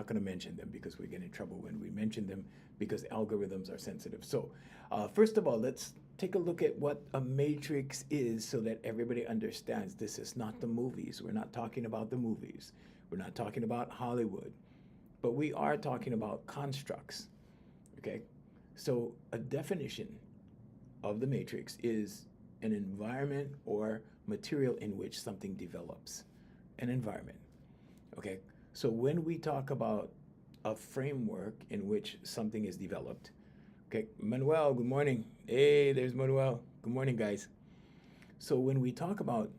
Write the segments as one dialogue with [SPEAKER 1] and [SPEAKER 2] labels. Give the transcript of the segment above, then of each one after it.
[SPEAKER 1] not going to mention them because we get in trouble when we mention them because algorithms are sensitive. So, first of all, let's take a look at what a matrix is so that everybody understands this is not the movies. We're not talking about the movies. We're not talking about Hollywood. But we are talking about constructs. Okay? So, a definition of the matrix is an environment or material in which something develops. An environment. Okay? So when we talk about a framework in which something is developed, okay, Manuel, good morning. Hey, there's Manuel. Good morning, guys. So when we talk about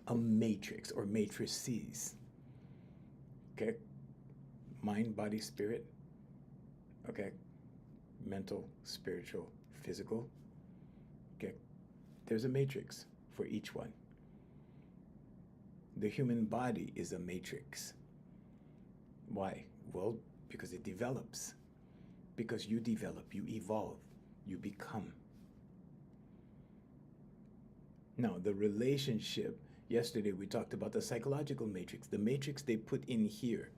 [SPEAKER 1] a matrix or matrices, okay, mind, body, spirit, okay, mental, spiritual, physical, okay, there's a matrix for each one. The human body is a matrix. Why? Well, because it develops. Because you develop, you evolve, you become. Now, the relationship, yesterday we talked about the psychological matrix, the matrix they put in here,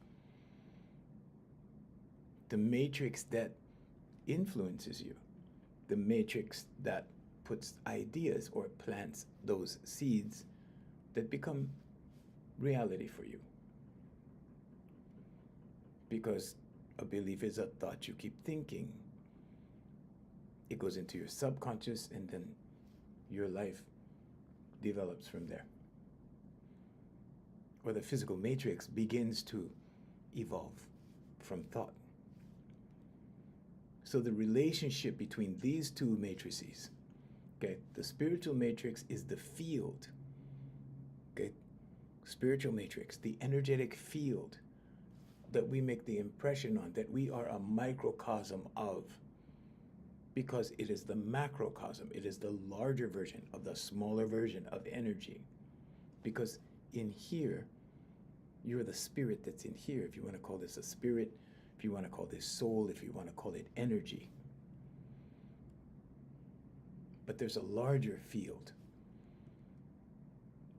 [SPEAKER 1] the matrix that influences you, the matrix that puts ideas or plants those seeds that become reality for you. Because a belief is a thought you keep thinking. It goes into your subconscious and then your life develops from there. Or the physical matrix begins to evolve from thought. So the relationship between these two matrices, okay, the spiritual matrix is the field, okay, spiritual matrix, the energetic field that we make the impression on, that we are a microcosm of, because it is the macrocosm, it is the larger version of the smaller version of energy. Because in here, you're the spirit that's in here, if you want to call this a spirit, if you want to call this soul, if you want to call it energy. But there's a larger field.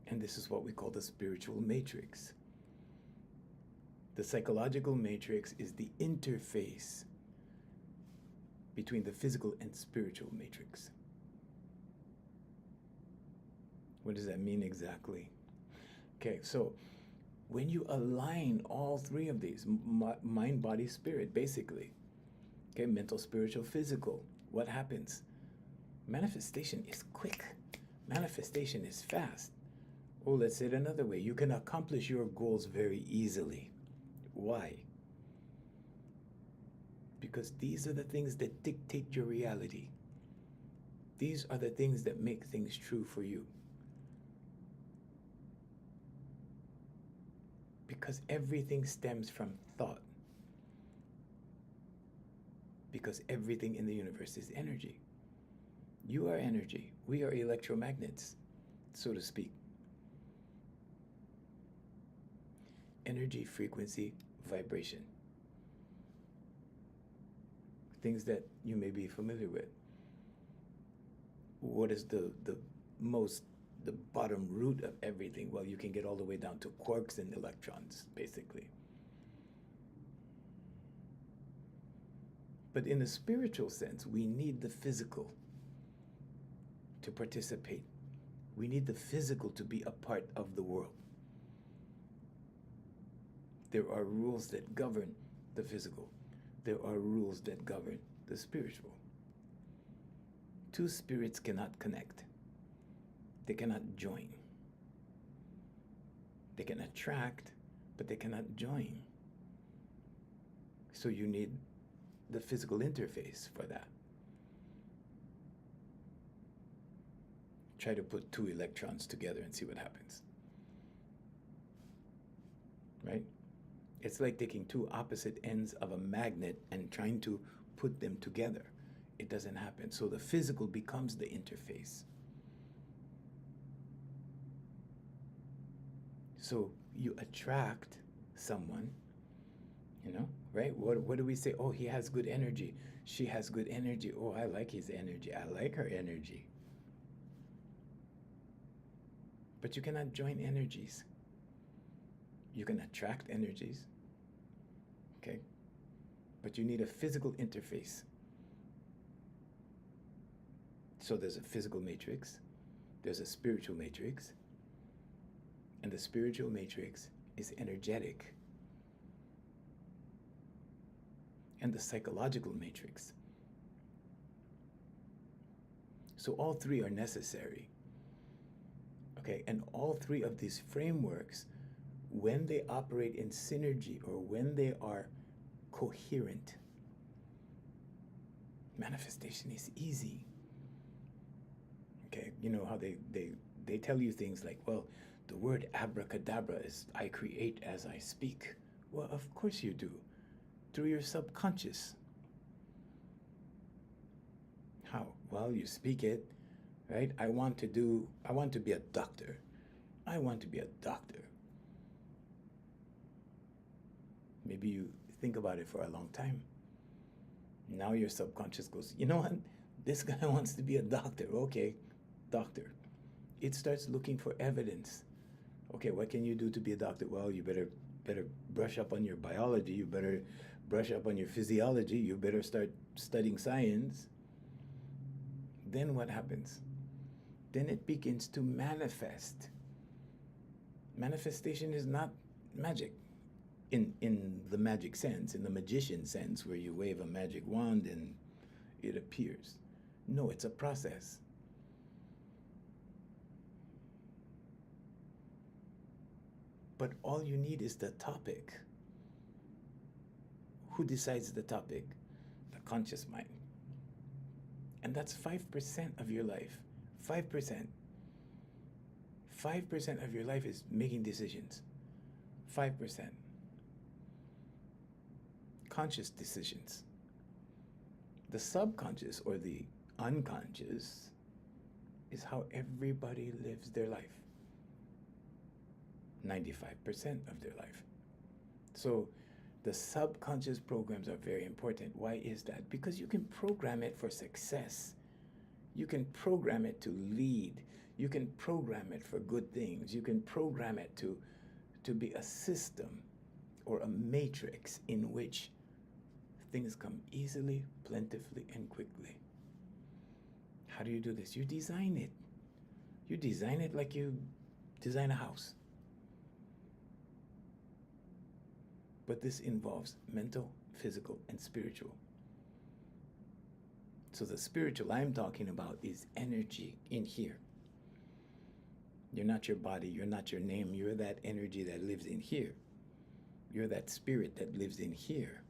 [SPEAKER 1] And this is what we call the spiritual matrix. The psychological matrix is the interface between the physical and spiritual matrix. What does that mean exactly? Okay, so when you align all three of these, mind, body, spirit, basically, okay, mental, spiritual, physical, what happens? Manifestation is quick. Manifestation is fast. Or let's say it another way, you can accomplish your goals very easily. Why? Because these are the things that dictate your reality. These are the things that make things true for you. Because everything stems from thought. Because everything in the universe is energy. You are energy. We are electromagnets, so to speak. Energy, frequency, vibration. Things that you may be familiar with. What is the bottom root of everything? Well, you can get all the way down to quarks and electrons, basically. But in a spiritual sense, we need the physical to participate. We need the physical to be a part of the world. There are rules that govern the physical. There are rules that govern the spiritual. Two spirits cannot connect. They cannot join. They can attract, but they cannot join. So you need the physical interface for that. Try to put two electrons together and see what happens. Right? It's like taking two opposite ends of a magnet and trying to put them together. It doesn't happen. So the physical becomes the interface. So you attract someone, you know, right? What do we say? Oh, he has good energy. She has good energy. Oh, I like his energy. I like her energy. But you cannot join energies. You can attract energies, but you need a physical interface. So there's a physical matrix, there's a spiritual matrix, and the spiritual matrix is energetic. And the psychological matrix. So all three are necessary. Okay, and all three of these frameworks, when they operate in synergy or when they are coherent, manifestation is easy. Okay, you know how they tell you things like, well, the word abracadabra is I create as I speak. Well, of course you do, through your subconscious. How? Well, you speak it, right? I want to be a doctor. I want to be a doctor. Maybe you think about it for a long time. Now your subconscious goes, you know what? This guy wants to be a doctor. Okay, doctor. It starts looking for evidence. Okay, what can you do to be a doctor? Well, you better brush up on your biology. You better brush up on your physiology. You better start studying science. Then what happens? Then it begins to manifest. Manifestation is not magic in the magic sense, in the magician sense, where you wave a magic wand and it appears. No, it's a process. But all you need is the topic. Who decides the topic? The conscious mind. And that's 5% of your life. 5%. 5% of your life is making decisions. 5%. Conscious decisions. The subconscious or the unconscious is how everybody lives their life. 95% of their life. So the subconscious programs are very important. Why is that? Because you can program it for success. You can program it to lead. You can program it for good things. You can program it to be a system or a matrix in which things come easily, plentifully, and quickly. How do you do this? You design it. You design it like you design a house. But this involves mental, physical, and spiritual. So the spiritual I'm talking about is energy in here. You're not your body, you're not your name, you're that energy that lives in here. You're that spirit that lives in here.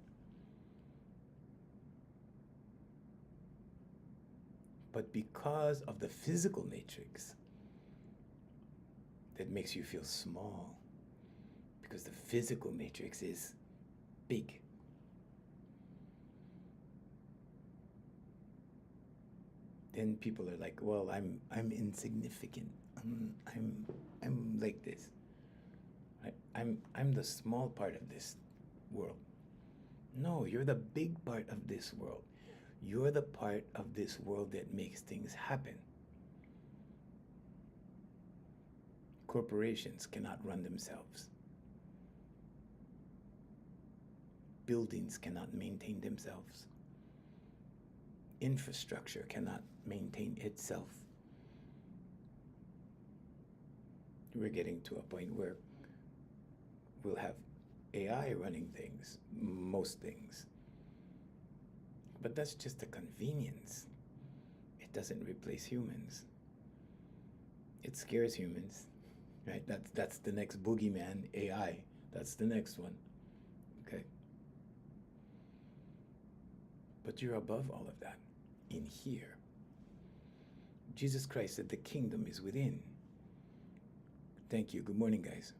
[SPEAKER 1] But because of the physical matrix that makes you feel small, because the physical matrix is big. Then people are like, well, I'm insignificant. I'm like this. I'm the small part of this world. No, you're the big part of this world. You're the part of this world that makes things happen. Corporations cannot run themselves. Buildings cannot maintain themselves. Infrastructure cannot maintain itself. We're getting to a point where we'll have AI running things, most things. But that's just a convenience. It doesn't replace humans. It scares humans, right? That's the next boogeyman, AI. That's the next one, okay? But you're above all of that, in here. Jesus Christ said the kingdom is within. Thank you. Good morning, guys.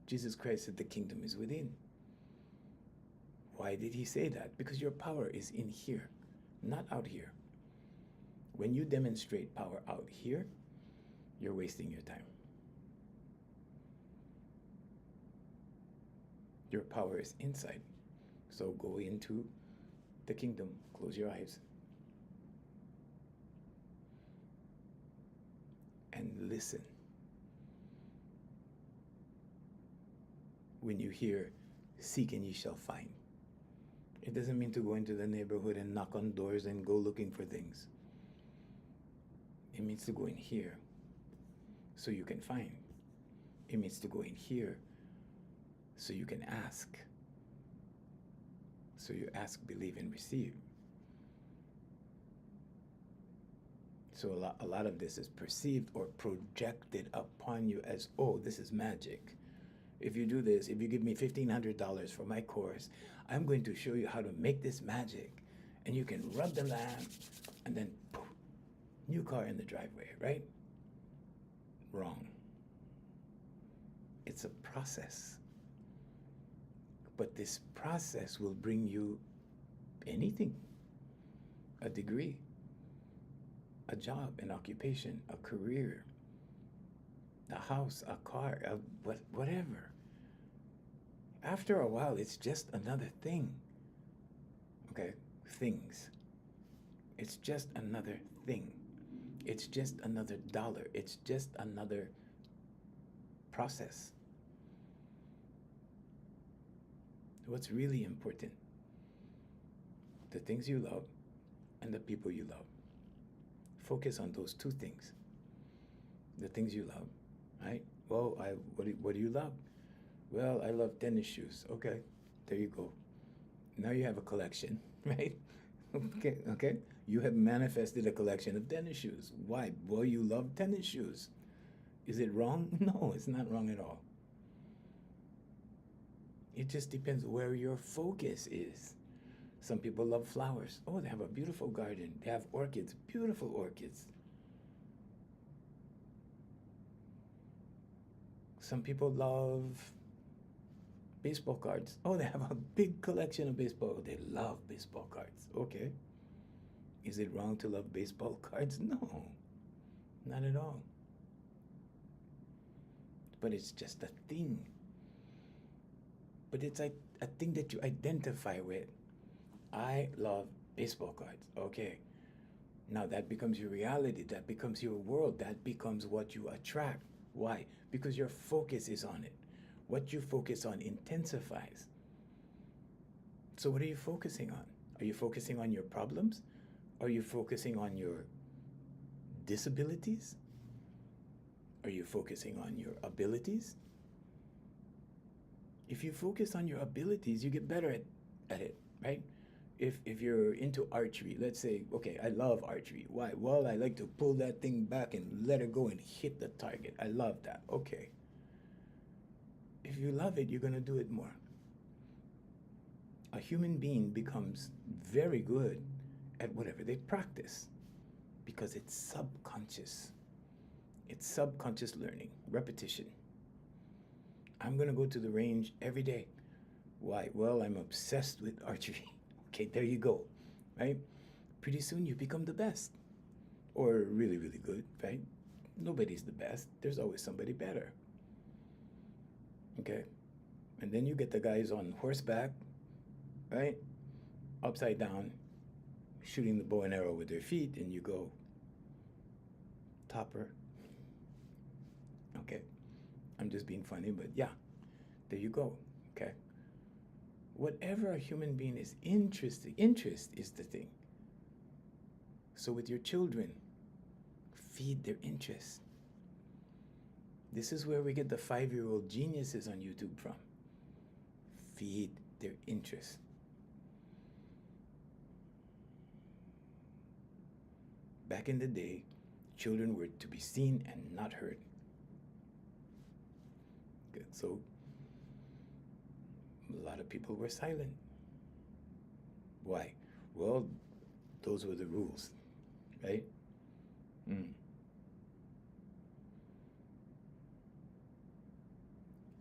[SPEAKER 1] Jesus Christ said the kingdom is within. Why did he say that? Because your power is in here, not out here. When you demonstrate power out here, you're wasting your time. Your power is inside. So go into the kingdom. Close your eyes. And listen. When you hear, seek and ye shall find. It doesn't mean to go into the neighborhood and knock on doors and go looking for things. It means to go in here so you can find. It means to go in here so you can ask. So you ask, believe, and receive. So a lot of this is perceived or projected upon you as, oh, this is magic. If you do this, if you give me $1,500 for my course, I'm going to show you how to make this magic. And you can rub the lamp and then poof, new car in the driveway, right? Wrong. It's a process. But this process will bring you anything, a degree, a job, an occupation, a career, a house, a car, whatever. After a while, it's just another thing. Okay? Things. It's just another thing. It's just another dollar. It's just another process. What's really important? The things you love and the people you love. Focus on those two things. The things you love, right? Well, what do you love? Well, I love tennis shoes. Okay, there you go. Now you have a collection, right? Okay. You have manifested a collection of tennis shoes. Why? Well, you love tennis shoes. Is it wrong? No, it's not wrong at all. It just depends where your focus is. Some people love flowers. Oh, they have a beautiful garden. They have orchids, beautiful orchids. Some people love baseball cards. Oh, they have a big collection of baseball. They love baseball cards. Okay. Is it wrong to love baseball cards? No, not at all. But it's just a thing. But it's a thing that you identify with. I love baseball cards. Okay. Now that becomes your reality. That becomes your world. That becomes what you attract. Why? Because your focus is on it. What you focus on intensifies. So what are you focusing on? Are you focusing on your problems? Are you focusing on your disabilities? Are you focusing on your abilities? If you focus on your abilities, you get better at it, right? If you're into archery, let's say, okay, I love archery. Why? Well, I like to pull that thing back and let it go and hit the target. I love that. Okay. If you love it, you're going to do it more. A human being becomes very good at whatever they practice because it's subconscious. It's subconscious learning, repetition. I'm going to go to the range every day. Why? Well, I'm obsessed with archery. Okay, there you go, right? Pretty soon you become the best or really, really good, right? Nobody's the best. There's always somebody better. Okay? And then you get the guys on horseback, right? Upside down, shooting the bow and arrow with their feet, and you go, topper. Okay? I'm just being funny, but yeah, there you go, okay? Whatever a human being is interested, interest is the thing. So with your children, feed their interest. This is where we get the 5-year-old geniuses on YouTube from. Feed their interest. Back in the day, children were to be seen and not heard. Good. So a lot of people were silent. Why? Well, those were the rules, right?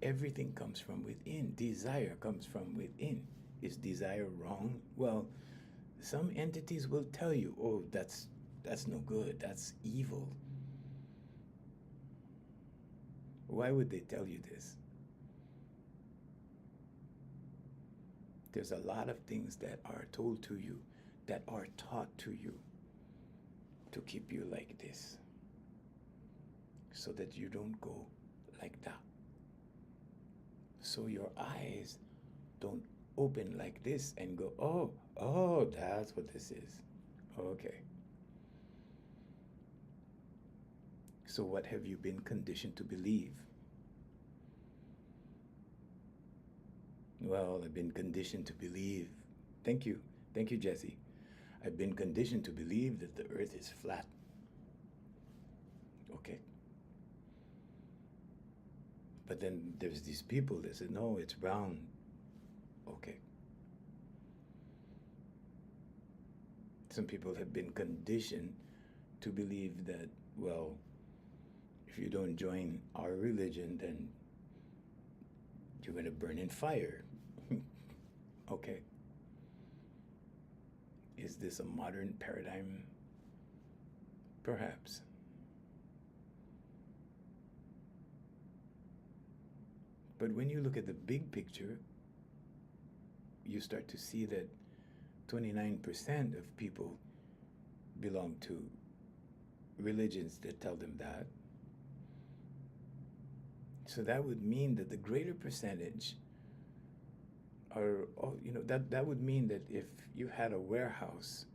[SPEAKER 1] Everything comes from within. Desire comes from within. Is desire wrong? Well, some entities will tell you, oh, that's no good. That's evil. Why would they tell you this? There's a lot of things that are told to you, that are taught to you to keep you like this, so that you don't go like that. So your eyes don't open like this and go, oh, that's what this is. Okay. So, what have you been conditioned to believe? Well, I've been conditioned to believe. Thank you. Thank you, Jesse. I've been conditioned to believe that the earth is flat. Okay. But then there's these people that say, no, it's round. Okay. Some people have been conditioned to believe that, well, if you don't join our religion, then you're going to burn in fire. Okay. Is this a modern paradigm? Perhaps. But when you look at the big picture, you start to see that 29% of people belong to religions that tell them that. So that would mean that the greater percentage are, that would mean that if you had a warehouse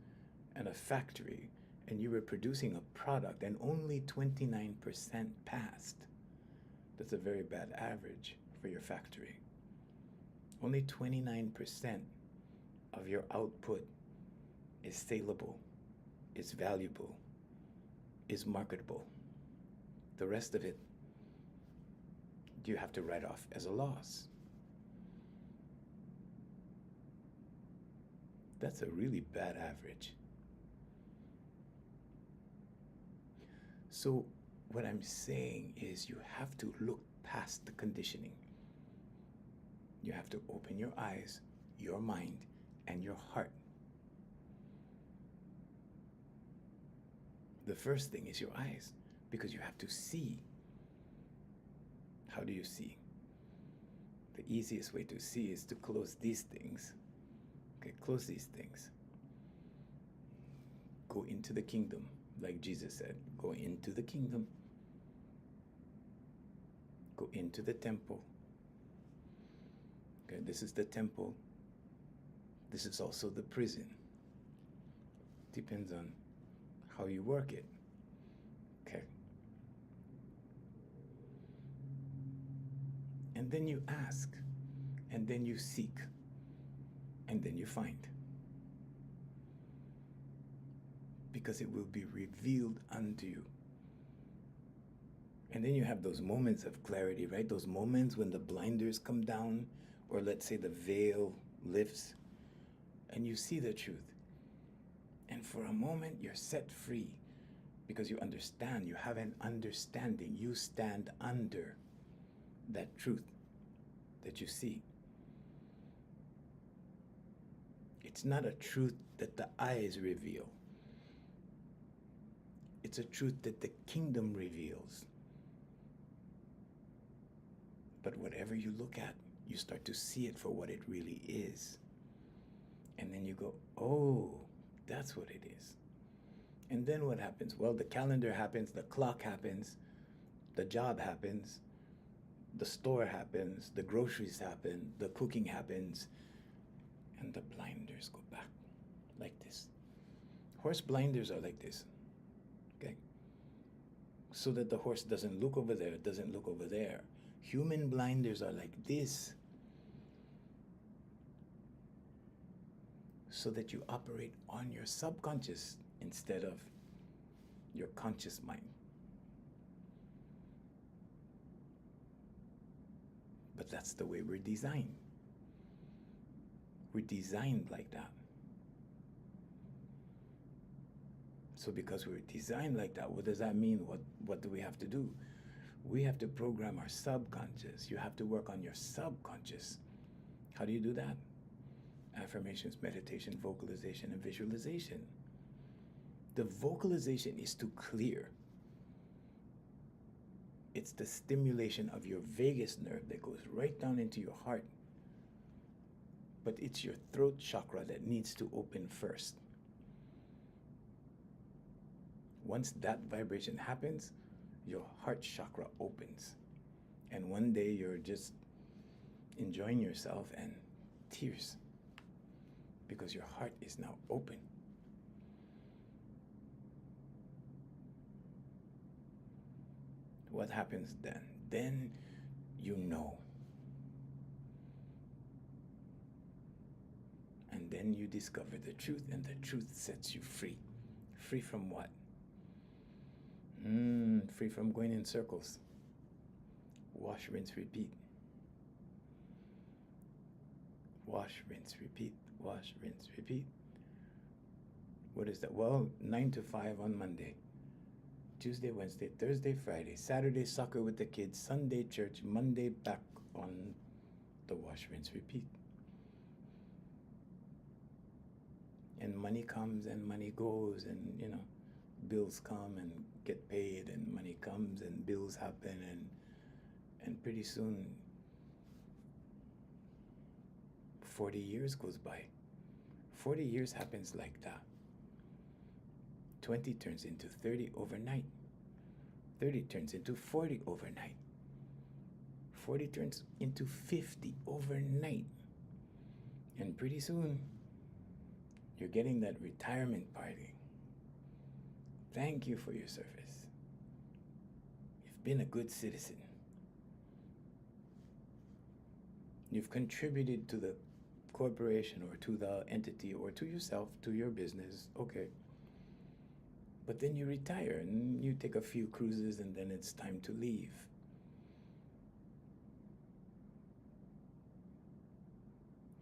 [SPEAKER 1] and a factory and you were producing a product and only 29% passed, that's a very bad average for your factory. Only 29% of your output is saleable, is valuable, is marketable. The rest of it, you have to write off as a loss. That's a really bad average. So what I'm saying is you have to look past the conditioning. You have to open your eyes, your mind, and your heart. The first thing is your eyes, because you have to see. How do you see? The easiest way to see is to close these things. Okay, close these things. Go into the kingdom, like Jesus said. Go into the kingdom. Go into the temple. Okay, this is the temple. This is also the prison. Depends on how you work it. Okay. And then you ask, and then you seek, and then you find. Because it will be revealed unto you. And then you have those moments of clarity, right? Those moments when the blinders come down, or let's say the veil lifts, and you see the truth. And for a moment, you're set free because you understand, you have an understanding. You stand under that truth that you see. It's not a truth that the eyes reveal. It's a truth that the kingdom reveals. But whatever you look at, you start to see it for what it really is. And then you go, oh, that's what it is. And then what happens? Well, the calendar happens, the clock happens, the job happens, the store happens, the groceries happen, the cooking happens, and the blinders go back like this. Horse blinders are like this, okay? So that the horse doesn't look over there, doesn't look over there. Human blinders are like this, so that you operate on your subconscious instead of your conscious mind. But that's the way we're designed. We're designed like that. So because we're designed like that, what does that mean? What do we have to do? We have to program our subconscious. You have to work on your subconscious. How do you do that? Affirmations, meditation, vocalization, and visualization. The vocalization is to clear. It's the stimulation of your vagus nerve that goes right down into your heart. But it's your throat chakra that needs to open first. Once that vibration happens, your heart chakra opens. And one day you're just enjoying yourself and tears because your heart is now open. What happens then? Then you know. And then you discover the truth, and the truth sets you free. Free from what? Free from going in circles. Wash, rinse, repeat. Wash, rinse, repeat. Wash, rinse, repeat. What is that? Well, 9 to 5 on Monday. Tuesday, Wednesday, Thursday, Friday. Saturday, soccer with the kids. Sunday, church. Monday, back on the wash, rinse, repeat. And money comes and money goes, and bills come and get paid, and money comes and bills happen, and pretty soon 40 years goes by. 40 years happens like that. 20 turns into 30 overnight. 30 turns into 40 overnight. 40 turns into 50 overnight. And pretty soon, you're getting that retirement party. Thank you for your service. You've been a good citizen. You've contributed to the corporation or to the entity or to yourself, to your business. Okay. But then you retire and you take a few cruises and then it's time to leave.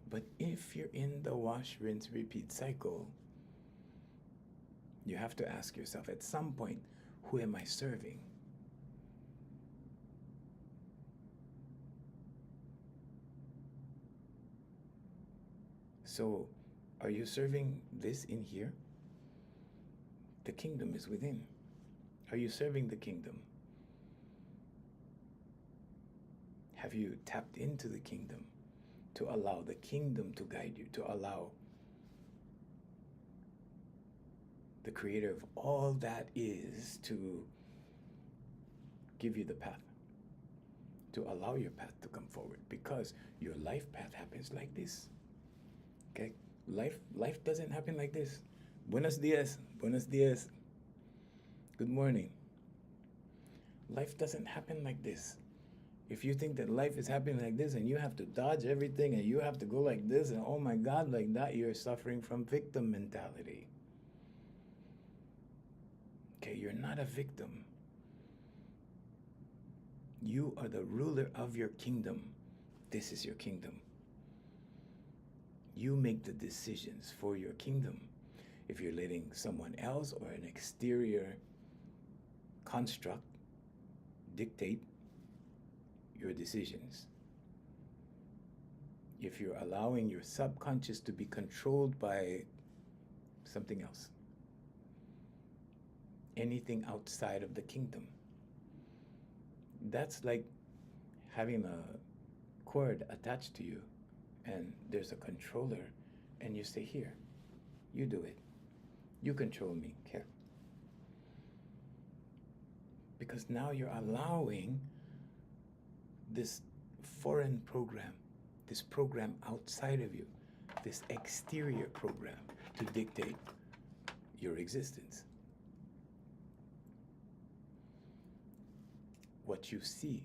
[SPEAKER 1] But if you're in the wash, rinse, repeat cycle, you have to ask yourself at some point, who am I serving? So, are you serving this in here? The kingdom is within. Are you serving the kingdom? Have you tapped into the kingdom to allow the kingdom to guide you, to allow the creator of all that is to give you the path, to allow your path to come forward? Because your life path happens like this. Okay? Life doesn't happen like this. Buenos dias. Buenos dias. Good morning. Life doesn't happen like this. If you think that life is happening like this and you have to dodge everything and you have to go like this and oh my God, like that, you're suffering from victim mentality. Okay, you're not a victim. You are the ruler of your kingdom. This is your kingdom. You make the decisions for your kingdom. If you're letting someone else or an exterior construct dictate your decisions, if you're allowing your subconscious to be controlled by something else, anything outside of the kingdom, that's like having a cord attached to you and there's a controller and you say, here, you do it. You control me, here. Because now you're allowing this foreign program, this program outside of you, this exterior program to dictate your existence. What you see,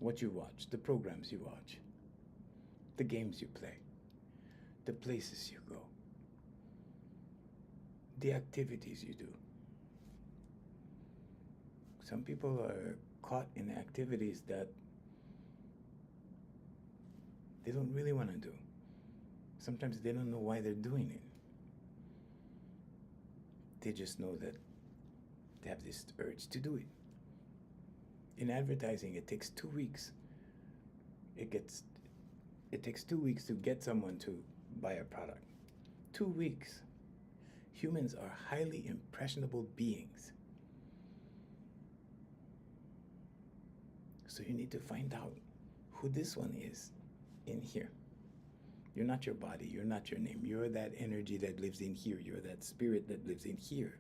[SPEAKER 1] what you watch, the programs you watch, the games you play, the places you go, the activities you do. Some people are caught in activities that they don't really want to do. Sometimes they don't know why they're doing it. They just know that they have this urge to do it. In advertising, it takes 2 weeks. It takes 2 weeks to get someone to buy a product. 2 weeks. Humans are highly impressionable beings. So you need to find out who this one is in here. You're not your body. You're not your name. You're that energy that lives in here. You're that spirit that lives in here.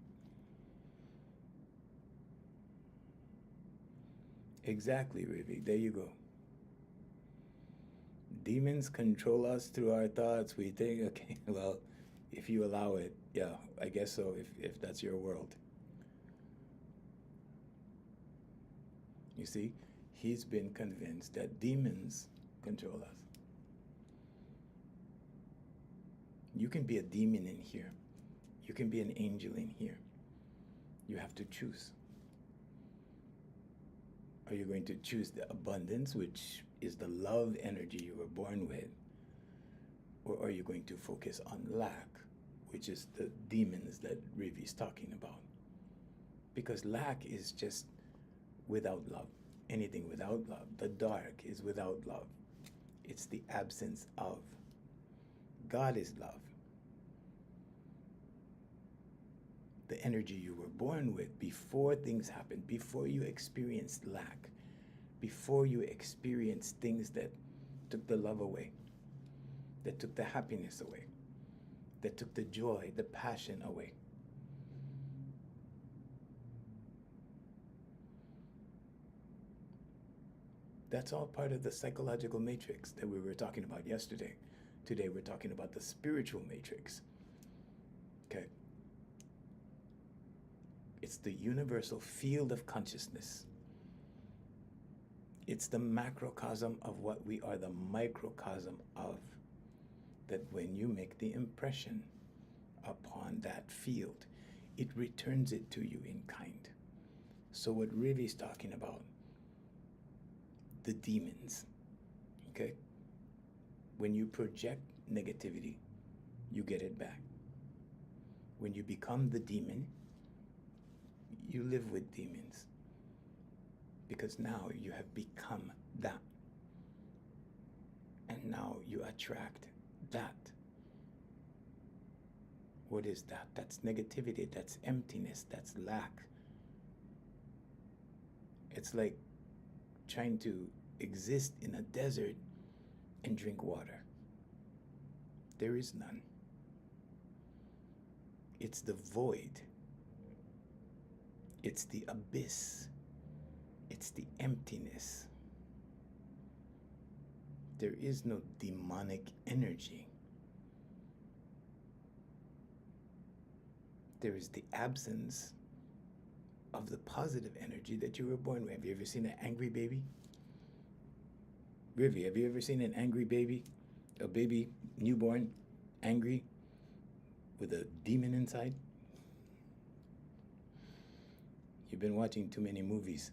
[SPEAKER 1] Exactly, Ravi. There you go. demons control us through our thoughts. We think, okay, well, if you allow it, yeah, I guess so, if that's your world. You see, he's been convinced that demons control us. You can be a demon in here. You can be an angel in here. You have to choose. Are you going to choose the abundance, which is the love energy you were born with? Or are you going to focus on lack, which is the demons that Rivi's talking about? Because lack is just without love. Anything without love. The dark is without love. It's the absence of. God is love. The energy you were born with before things happened, before you experienced lack, before you experienced things that took the love away, that took the happiness away, that took the joy, the passion away. That's all part of the psychological matrix that we were talking about yesterday. Today we're talking about the spiritual matrix. Okay? It's the universal field of consciousness. It's the macrocosm of what we are the microcosm of. That when you make the impression upon that field, it returns it to you in kind. So what Rivi's talking about, the demons, okay? When you project negativity, you get it back. When you become the demon, you live with demons. Because now you have become that. And now you attract that. What is that? That's negativity, that's emptiness, that's lack. It's like trying to exist in a desert and drink water. There is none. It's the void. It's the abyss. It's the emptiness. There is no demonic energy. There is the absence of the positive energy that you were born with. Have you ever seen an angry baby? Rivi, have you ever seen an angry baby? A baby, newborn, angry, with a demon inside? You've been watching too many movies.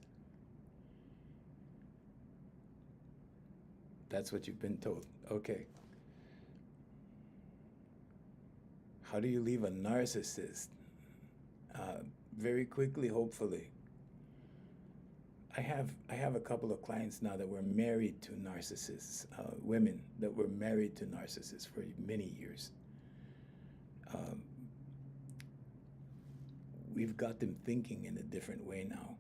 [SPEAKER 1] That's what you've been told. Okay. How do you leave a narcissist? Very quickly, hopefully. I have a couple of clients now that were married to narcissists, women that were married to narcissists for many years. We've got them thinking in a different way now.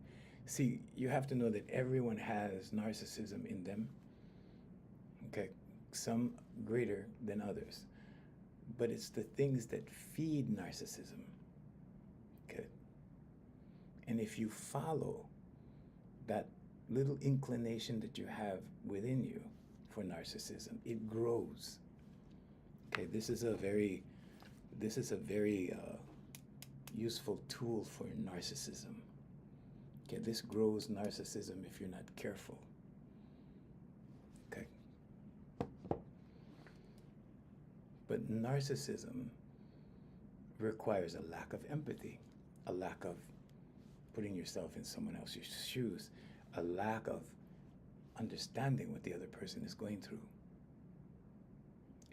[SPEAKER 1] See, you have to know that everyone has narcissism in them. Okay, some greater than others. But it's the things that feed narcissism. Okay. And if you follow that little inclination that you have within you for narcissism, it grows. Okay, this is a very useful tool for narcissism. Okay, this grows narcissism if you're not careful. Okay. But narcissism requires a lack of empathy, a lack of putting yourself in someone else's shoes, a lack of understanding what the other person is going through.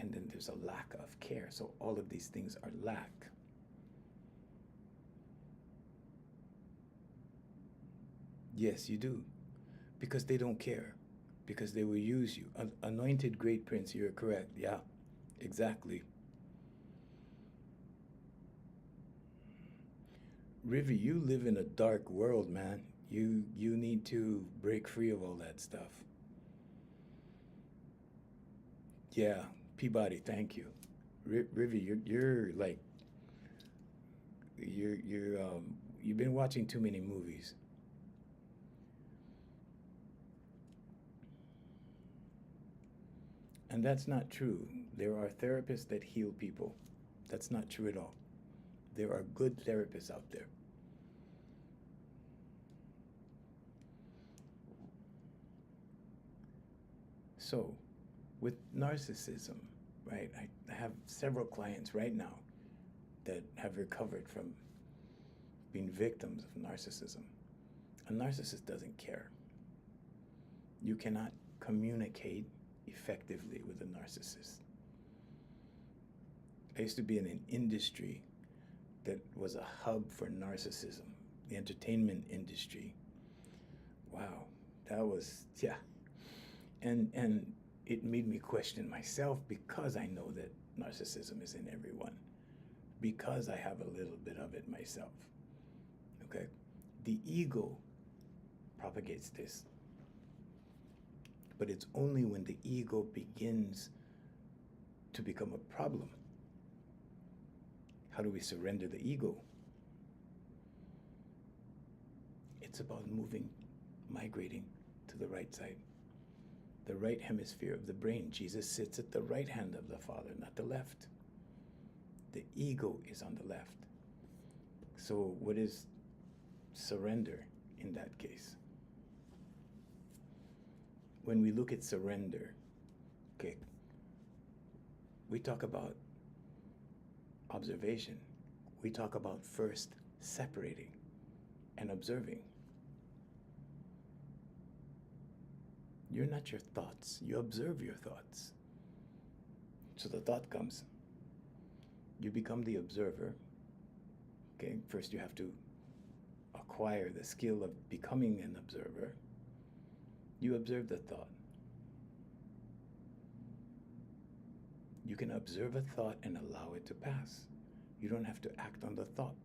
[SPEAKER 1] And then there's a lack of care. So all of these things are lack. Yes, you do. Because they don't care. Because they will use you. Anointed great prince, you're correct. Yeah, exactly. Rivi, you live in a dark world, man. You need to break free of all that stuff. Yeah, Peabody, thank you. Rivi, you're like you've been watching too many movies. And that's not true. There are therapists that heal people. That's not true at all. There are good therapists out there. So, with narcissism, right? I have several clients right now that have recovered from being victims of narcissism. A narcissist doesn't care. You cannot communicate effectively with a narcissist. I used to be in an industry that was a hub for narcissism, the entertainment industry. Wow, that was, yeah. And it made me question myself because I know that narcissism is in everyone, because I have a little bit of it myself. Okay? The ego propagates this. But it's only when the ego begins to become a problem. How do we surrender the ego? It's about moving, migrating to the right side. The right hemisphere of the brain. Jesus sits at the right hand of the Father, not the left. The ego is on the left. So what is surrender in that case? When we look at surrender, okay, we talk about observation. We talk about first separating and observing. You're not your thoughts. You observe your thoughts. So the thought comes. You become the observer. Okay, first you have to acquire the skill of becoming an observer. You observe the thought. You can observe a thought and allow it to pass. You don't have to act on the thought.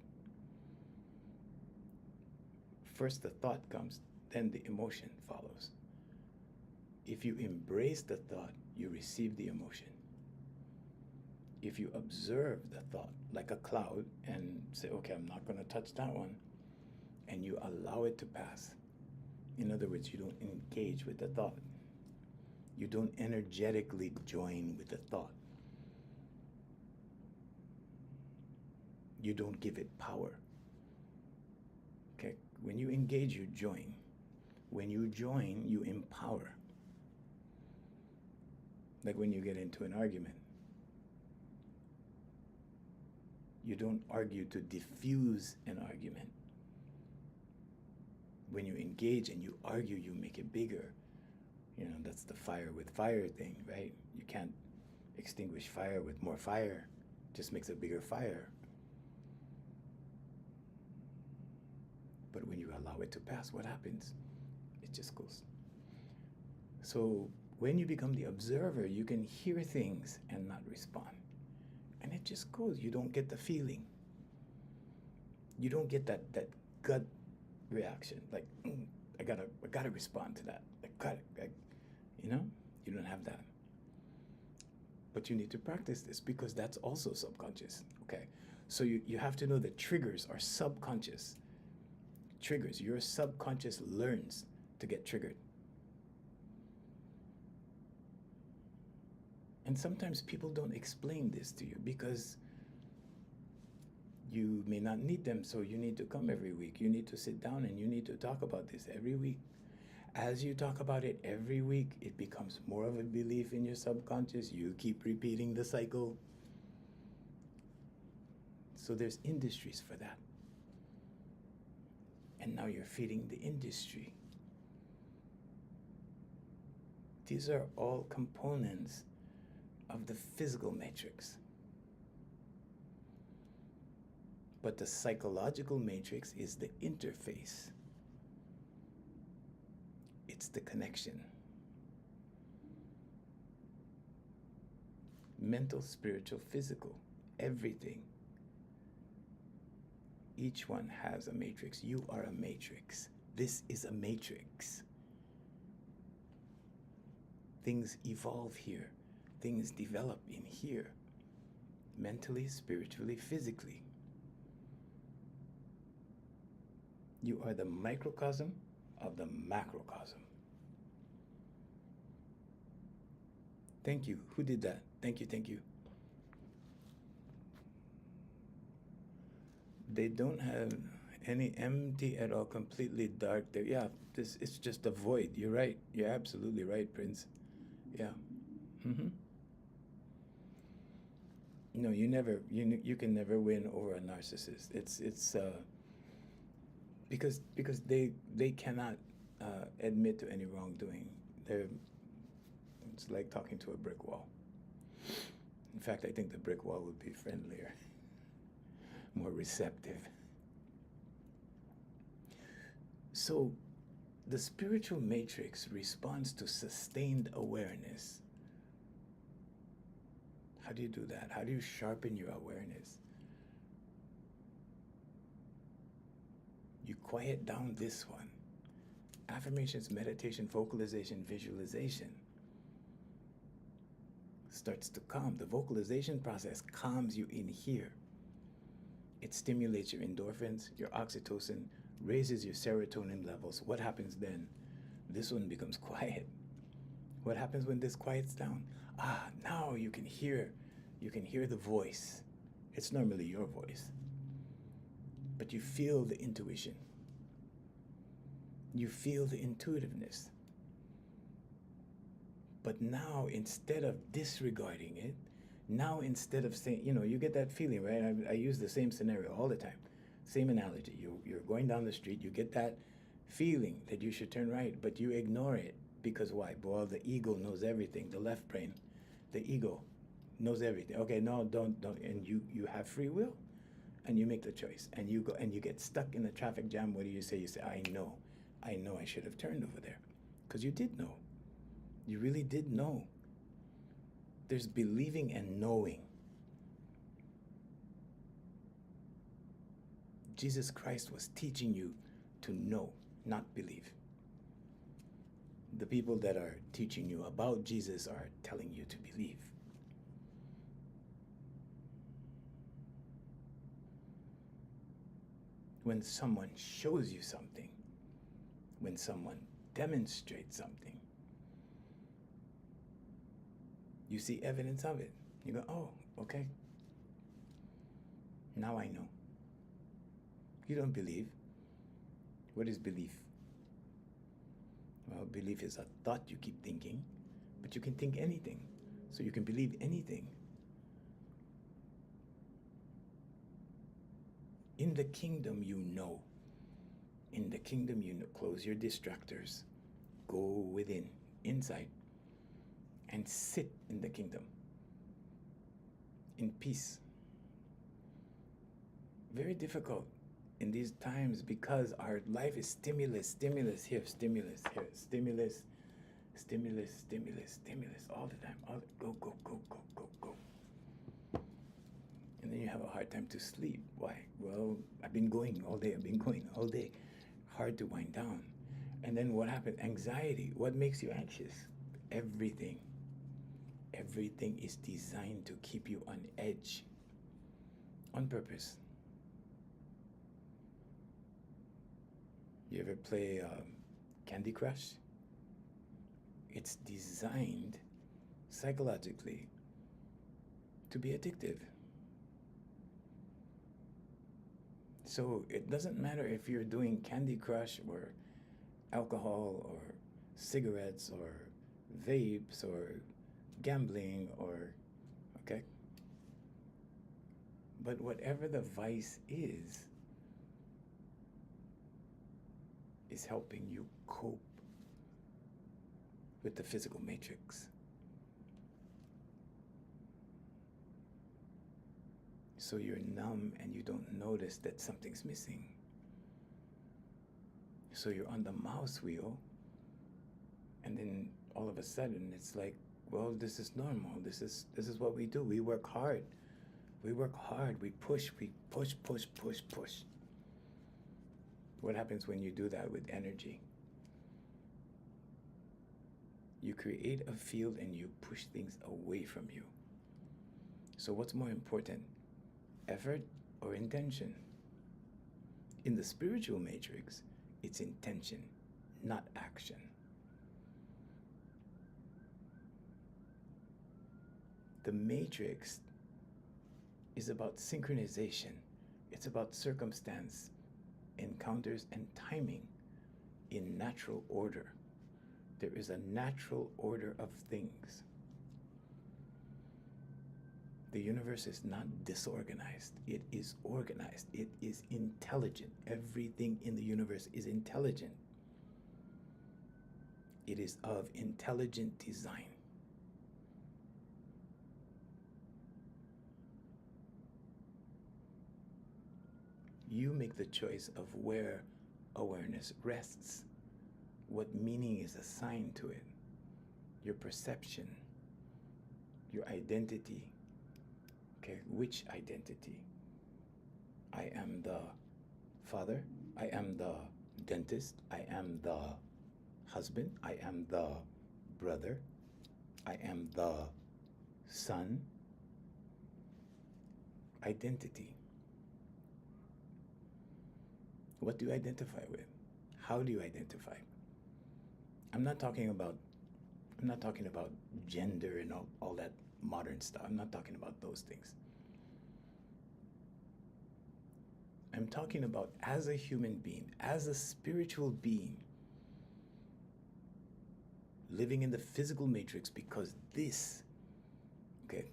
[SPEAKER 1] First the thought comes, then the emotion follows. If you embrace the thought, you receive the emotion. If you observe the thought like a cloud and say, okay, I'm not going to touch that one, and you allow it to pass. In other words, you don't engage with the thought. You don't energetically join with the thought. You don't give it power. Okay, when you engage, you join. When you join, you empower. Like when you get into an argument. You don't argue to diffuse an argument. When you engage and you argue, you make it bigger. You know, that's the fire with fire thing, right? You can't extinguish fire with more fire. It just makes a bigger fire. But when you allow it to pass, what happens? It just goes. So when you become the observer, you can hear things and not respond. And it just goes. You don't get the feeling. You don't get that gut reaction. Like, I gotta respond to that. You know? You don't have that. But you need to practice this because that's also subconscious. Okay? So you have to know that triggers are subconscious. Triggers. Your subconscious learns to get triggered. And sometimes people don't explain this to you because you may not need them, so you need to come every week. You need to sit down and you need to talk about this every week. As you talk about it every week, it becomes more of a belief in your subconscious. You keep repeating the cycle. So there's industries for that. And now you're feeding the industry. These are all components of the physical matrix. But the psychological matrix is the interface. It's the connection. Mental, spiritual, physical, everything. Each one has a matrix. You are a matrix. This is a matrix. Things evolve here. Things develop in here. Mentally, spiritually, physically. You are the microcosm of the macrocosm. Thank you. Who did that? Thank you, thank you. They don't have any empty at all, completely dark there. Yeah, this it's just a void. You're right. You're absolutely right, Prince. Yeah. hmm No, you can never win over a narcissist. It's because they cannot admit to any wrongdoing. They're It's like talking to a brick wall. In fact, I think the brick wall would be friendlier, more receptive. So, the spiritual matrix responds to sustained awareness. How do you do that? How do you sharpen your awareness? You quiet down this one. Affirmations, meditation, vocalization, visualization starts to calm. The vocalization process calms you in here. It stimulates your endorphins, your oxytocin, raises your serotonin levels. What happens then? This one becomes quiet. What happens when this quiets down? Now you can hear the voice. It's normally your voice. But you feel the intuition. You feel the intuitiveness. But now, instead of disregarding it, now instead of saying, you get that feeling, right? I use the same scenario all the time. Same analogy. You're going down the street, you get that feeling that you should turn right, but you ignore it. Because why? Well, the ego knows everything. The left brain, the ego knows everything. Okay, no, don't. And you have free will. And you make the choice. And you go and you get stuck in the traffic jam. What do you say? You say, I know I should have turned over there. Because you did know. You really did know. There's believing and knowing. Jesus Christ was teaching you to know, not believe. The people that are teaching you about Jesus are telling you to believe. When someone shows you something, when someone demonstrates something, you see evidence of it. You go, oh, okay. Now I know. You don't believe. What is belief? Well, belief is a thought you keep thinking, but you can think anything. So you can believe anything. In the kingdom, you know. In the kingdom, you know. Close your distractors. Go within, inside, and sit in the kingdom in peace. Very difficult in these times because our life is stimulus here, stimulus, all the time. Go. And then you have a hard time to sleep. Why? Well, I've been going all day. Hard to wind down. And then what happens? Anxiety. What makes you anxious? Everything. Everything is designed to keep you on edge. On purpose. You ever play Candy Crush? It's designed psychologically to be addictive. So it doesn't matter if you're doing Candy Crush or alcohol or cigarettes or vapes or gambling or, okay? But whatever the vice is helping you cope with the physical matrix. So you're numb and you don't notice that something's missing. So you're on the mouse wheel, and then all of a sudden it's like, well, this is normal. This is what we do. We work hard. We push. What happens when you do that with energy? You create a field and you push things away from you. So what's more important, effort or intention? In the spiritual matrix, it's intention, not action. The matrix is about synchronization. It's about circumstance, encounters, and timing in natural order. There is a natural order of things. The universe is not disorganized. It is organized. It is intelligent. Everything in the universe is intelligent. It is of intelligent design. You make the choice of where awareness rests, what meaning is assigned to it, your perception, your identity. Okay, which identity? I am the father, I am the dentist, I am the husband, I am the brother, I am the son. Identity. What do you identify with? How do you identify? I'm not talking about gender and all that modern stuff. I'm not talking about those things. I'm talking about as a human being, as a spiritual being, living in the physical matrix, because this, okay,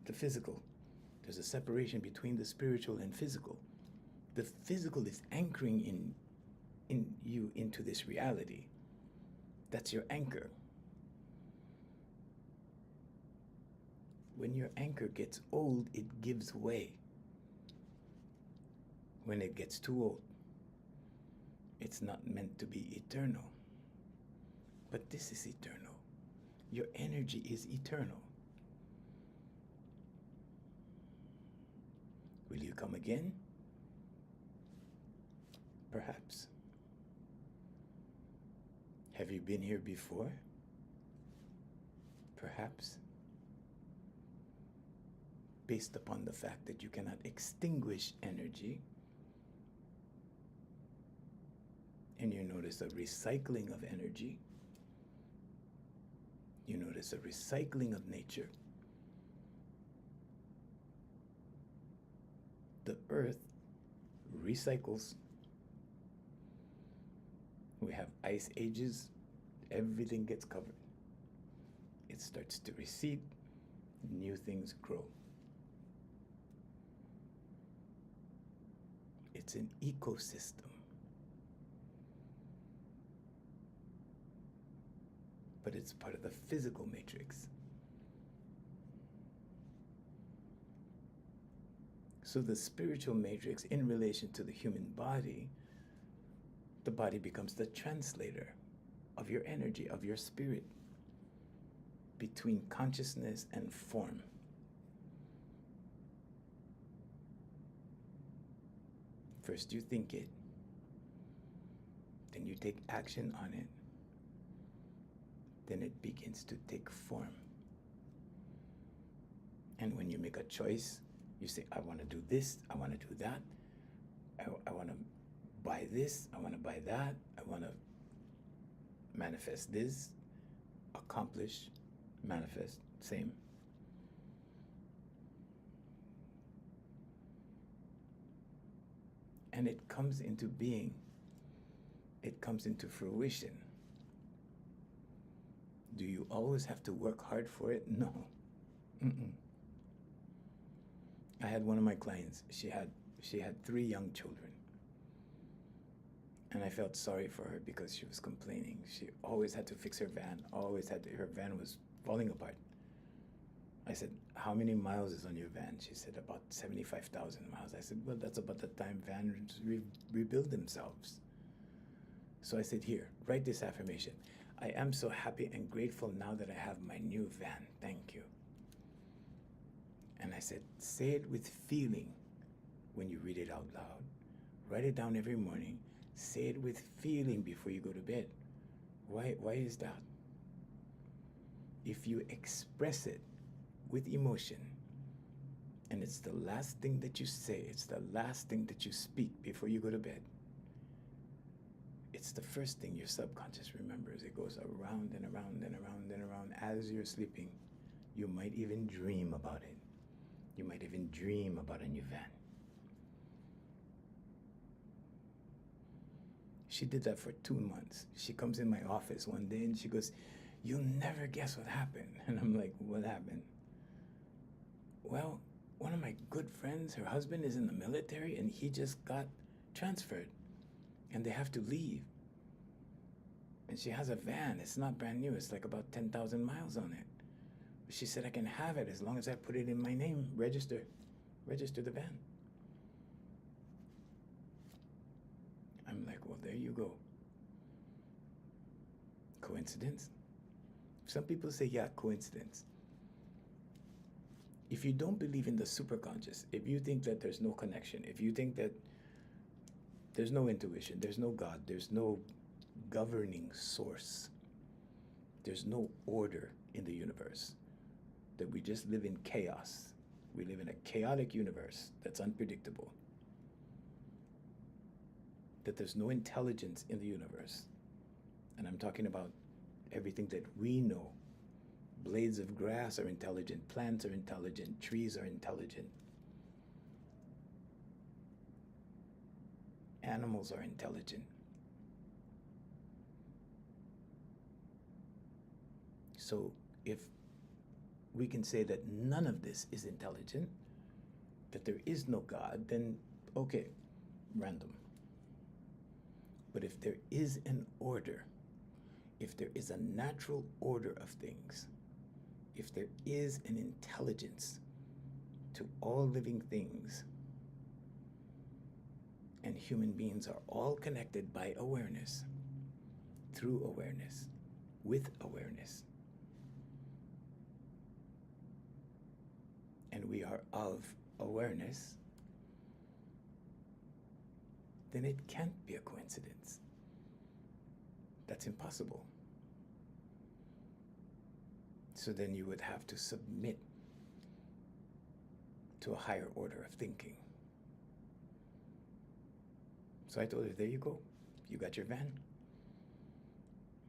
[SPEAKER 1] the physical, there's a separation between the spiritual and physical. The physical is anchoring in you into this reality. That's your anchor. When your anchor gets old, it gives way. When it gets too old, it's not meant to be eternal. But this is eternal. Your energy is eternal. Will you come again? Perhaps. Have you been here before? Perhaps. Based upon the fact that you cannot extinguish energy, and you notice a recycling of energy, you notice a recycling of nature. The earth recycles. We have ice ages, everything gets covered. It starts to recede, new things grow. It's an ecosystem. But it's part of the physical matrix. So the spiritual matrix, in relation to the human body, the body becomes the translator of your energy, of your spirit, between consciousness and form. First you think it, then you take action on it, then it begins to take form. And when you make a choice, you say, I want to do this, I want to do that, I want to buy this, I want to buy that, I want to manifest this, accomplish, manifest, same. And it comes into being. It comes into fruition. Do you always have to work hard for it? No. Mm-mm. I had one of my clients, she had 3 young children. And I felt sorry for her because she was complaining. She always had to fix her van, her van was falling apart. I said, how many miles is on your van? She said, about 75,000 miles. I said, well, that's about the time vans rebuild themselves. So I said, here, write this affirmation. I am so happy and grateful now that I have my new van. Thank you. And I said, say it with feeling when you read it out loud. Write it down every morning. Say it with feeling before you go to bed. Why is that? If you express it with emotion, and it's the last thing that you say, it's the last thing that you speak before you go to bed, it's the first thing your subconscious remembers. It goes around and around and around and around as you're sleeping. You might even dream about it. You might even dream about a new van. She did that for 2 months. She comes in my office one day and she goes, "You'll never guess what happened." And I'm like, "What happened?" "Well, one of my good friends, her husband is in the military and he just got transferred and they have to leave. And she has a van. It's not brand new. It's like about 10,000 miles on it. She said I can have it as long as I put it in my name, register the van." I'm like, "Well, there you go." Coincidence? Some people say, yeah, coincidence. If you don't believe in the superconscious, if you think that there's no connection, if you think that there's no intuition, there's no God, there's no governing source, there's no order in the universe, that we just live in chaos, we live in a chaotic universe that's unpredictable, that there's no intelligence in the universe, and I'm talking about everything that we know. Blades of grass are intelligent, plants are intelligent, trees are intelligent, animals are intelligent. So if we can say that none of this is intelligent, that there is no God, then okay, random. But if there is an order, if there is a natural order of things, if there is an intelligence to all living things, and human beings are all connected by awareness, through awareness, with awareness, and we are of awareness, then it can't be a coincidence. That's impossible. So then you would have to submit to a higher order of thinking. So I told her, there you go. You got your van.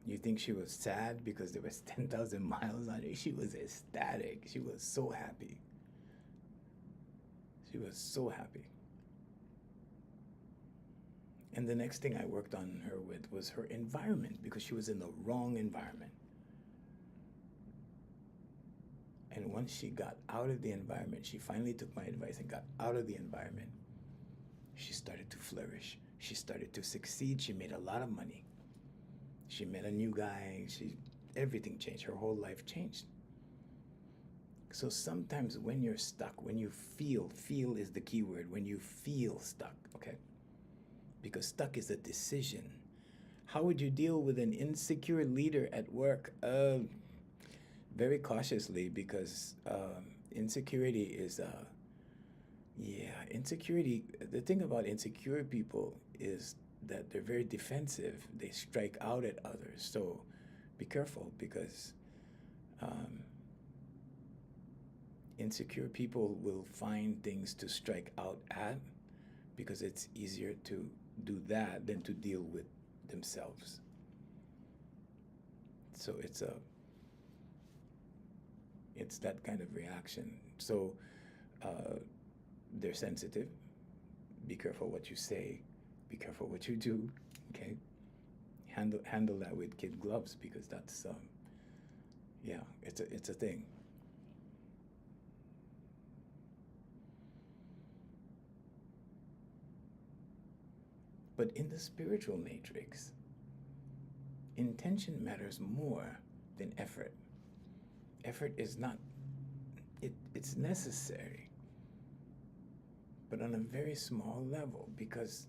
[SPEAKER 1] You think she was sad because there was 10,000 miles on it? She was ecstatic. She was so happy. She was so happy. And the next thing I worked on her with was her environment, because she was in the wrong environment. And once she got out of the environment, she finally took my advice and got out of the environment, she started to flourish. She started to succeed. She made a lot of money. She met a new guy. Everything changed. Her whole life changed. So sometimes when you're stuck, when you feel is the key word, when you feel stuck, okay? Because stuck is a decision. How would you deal with an insecure leader at work? Very cautiously, because insecurity is, insecurity, the thing about insecure people is that they're very defensive. They strike out at others. So be careful, because insecure people will find things to strike out at, because it's easier to do that than to deal with themselves. So it's that kind of reaction. So they're sensitive. Be careful what you say. Be careful what you do. Okay. Handle that with kid gloves, because that's it's a thing. But in the spiritual matrix, intention matters more than effort. Effort is not, it's necessary, but on a very small level, because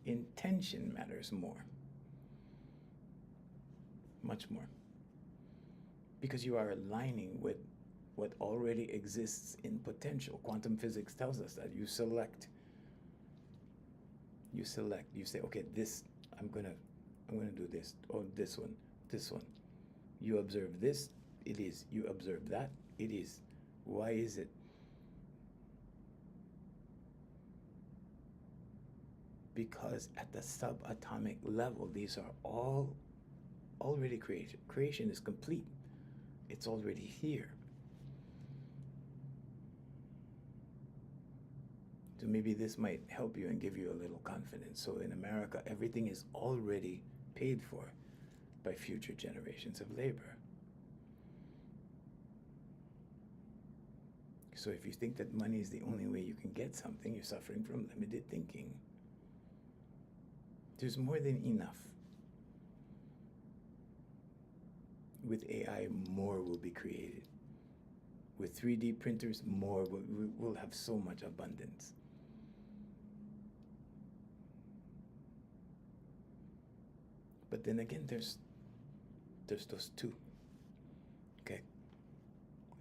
[SPEAKER 1] intention matters more, much more, because you are aligning with what already exists in potential. Quantum physics tells us that you select, you say, okay, this, I'm gonna do this, or this one. You observe this, it is. You observe that, it is. Why is it? Because at the subatomic level, these are all already created. Creation is complete. It's already here. So maybe this might help you and give you a little confidence. So in America, everything is already paid for by future generations of labor. So if you think that money is the only way you can get something, you're suffering from limited thinking. There's more than enough. With AI, more will be created. With 3D printers, more we'll have so much abundance. But then again, there's those two. Okay,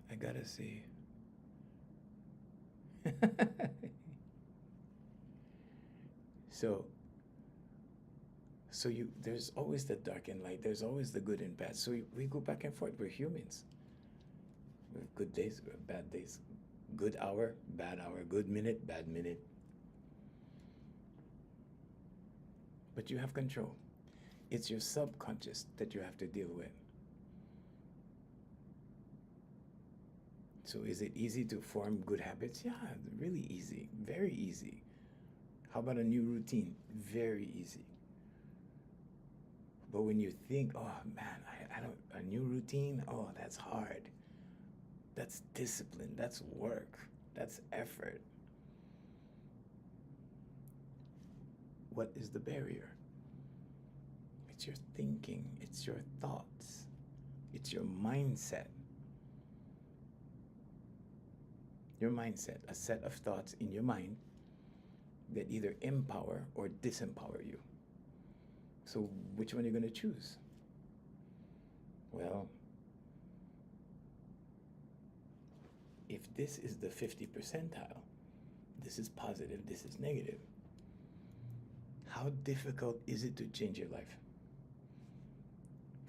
[SPEAKER 1] I gotta say. So there's always the dark and light. There's always the good and bad. So we go back and forth. We're humans. We have good days, we have bad days. Good hour, bad hour. Good minute, bad minute. But you have control. It's your subconscious that you have to deal with. So is it easy to form good habits? Yeah, really easy. Very easy. How about a new routine? Very easy. But when you think, oh man, a new routine, oh, that's hard. That's discipline, that's work, that's effort. What is the barrier? It's your thinking, it's your thoughts, it's your mindset. Your mindset, a set of thoughts in your mind that either empower or disempower you. So which one are you going to choose? Well, if this is the 50 percentile, this is positive, this is negative, how difficult is it to change your life?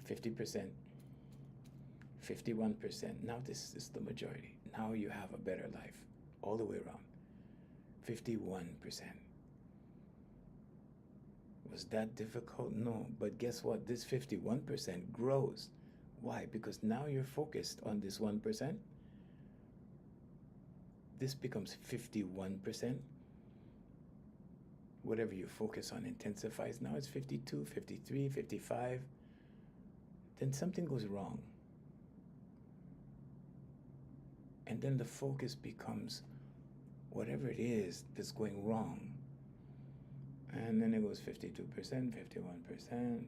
[SPEAKER 1] 50%, 51%. Now this is the majority. Now you have a better life all the way around. 51%. Was that difficult? No. But guess what? This 51% grows. Why? Because now you're focused on this 1%. This becomes 51%. Whatever you focus on intensifies. Now it's 52, 53, 55. Then something goes wrong. And then the focus becomes whatever it is that's going wrong. And then it goes 52%, 51%,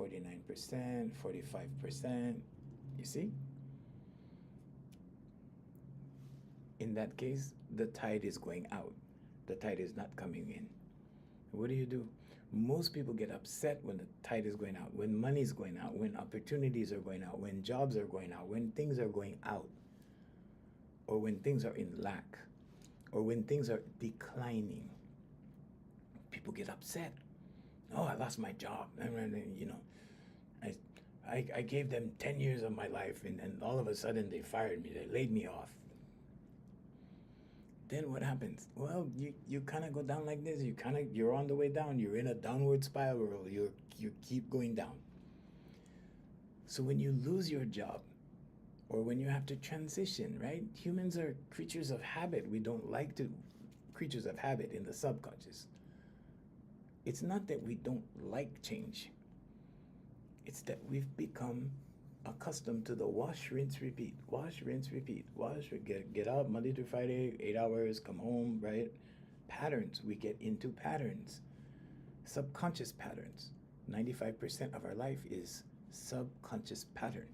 [SPEAKER 1] 49%, 45%. You see? In that case, the tide is going out. The tide is not coming in. What do? Most people get upset when the tide is going out, when money is going out, when opportunities are going out, when jobs are going out, when things are going out, or when things are in lack, or when things are declining. People get upset. Oh, I lost my job. You know, I gave them 10 years of my life, and all of a sudden they fired me. They laid me off. Then what happens? Well, you kind of go down like this. You're on the way down. You're in a downward spiral. You keep going down. So when you lose your job, or when you have to transition, right? Humans are creatures of habit. We don't like to creatures of habit in the subconscious. It's not that we don't like change. It's that we've become accustomed to the wash, rinse, repeat. Wash, rinse, repeat. Wash, get up Monday through Friday, 8 hours, come home, right? Patterns. We get into patterns. Subconscious patterns. 95% of our life is subconscious pattern.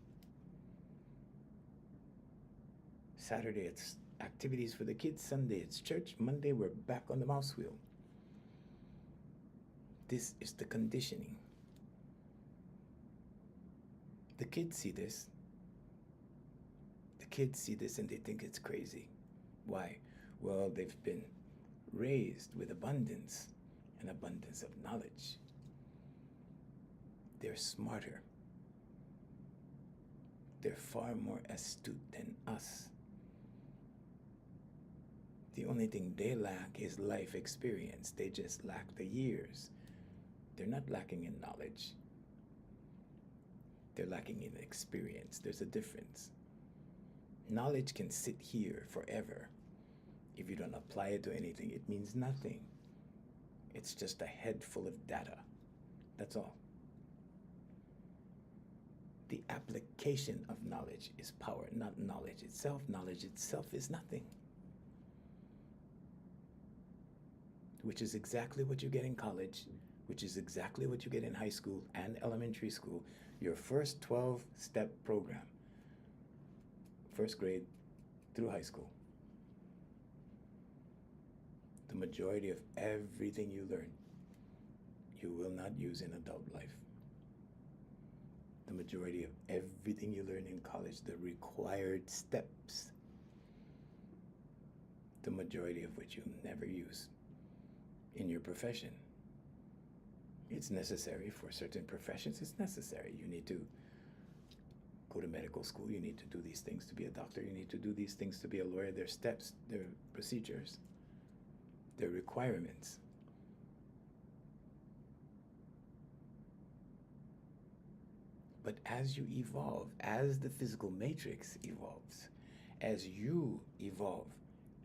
[SPEAKER 1] Saturday, it's activities for the kids. Sunday, it's church. Monday, we're back on the mouse wheel. This is the conditioning. The kids see this. The kids see this and they think it's crazy. Why? Well, they've been raised with abundance, an abundance of knowledge. They're smarter. They're far more astute than us. The only thing they lack is life experience. They just lack the years. They're not lacking in knowledge. They're lacking in experience. There's a difference. Knowledge can sit here forever. If you don't apply it to anything, it means nothing. It's just a head full of data. That's all. The application of knowledge is power, not knowledge itself. Knowledge itself is nothing. Which is exactly what you get in college, which is exactly what you get in high school and elementary school. Your first 12-step program, first grade through high school. The majority of everything you learn, you will not use in adult life. The majority of everything you learn in college, the required steps, the majority of which you'll never use in your profession. It's necessary for certain professions. It's necessary. You need to go to medical school. You need to do these things to be a doctor. You need to do these things to be a lawyer. There are steps, there are procedures, there are requirements. But as you evolve, as the physical matrix evolves, as you evolve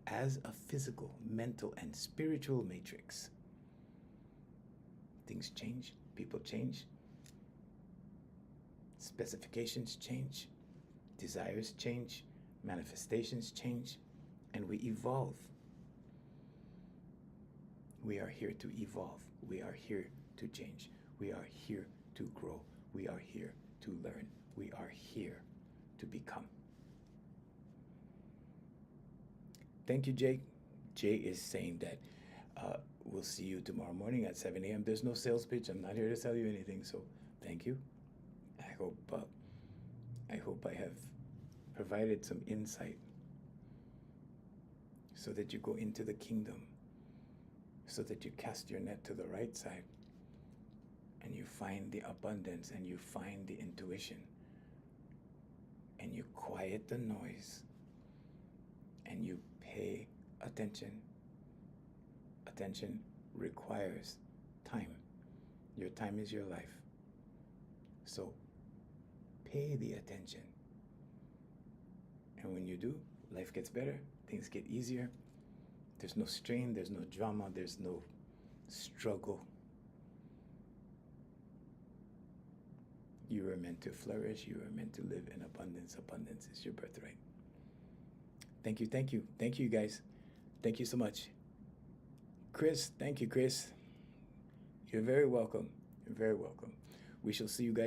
[SPEAKER 1] as a physical, mental, and spiritual matrix, things change, people change, specifications change, desires change, manifestations change, and we evolve. We are here to evolve. We are here to change. We are here to grow. We are here to learn. We are here to become. Thank you, Jake. Jay is saying that we'll see you tomorrow morning at 7 a.m. There's no sales pitch. I'm not here to sell you anything, so thank you. I hope I have provided some insight so that you go into the kingdom, so that you cast your net to the right side and you find the abundance and you find the intuition and you quiet the noise and you pay attention. Attention requires time. Your time is your life. So pay the attention. And when you do, life gets better, things get easier. There's no strain, there's no drama, there's no struggle. You were meant to flourish, you were meant to live in abundance. Abundance is your birthright. Thank you, thank you. Thank you, guys. Thank you so much. Chris, thank you, Chris. You're very welcome. You're very welcome. We shall see you guys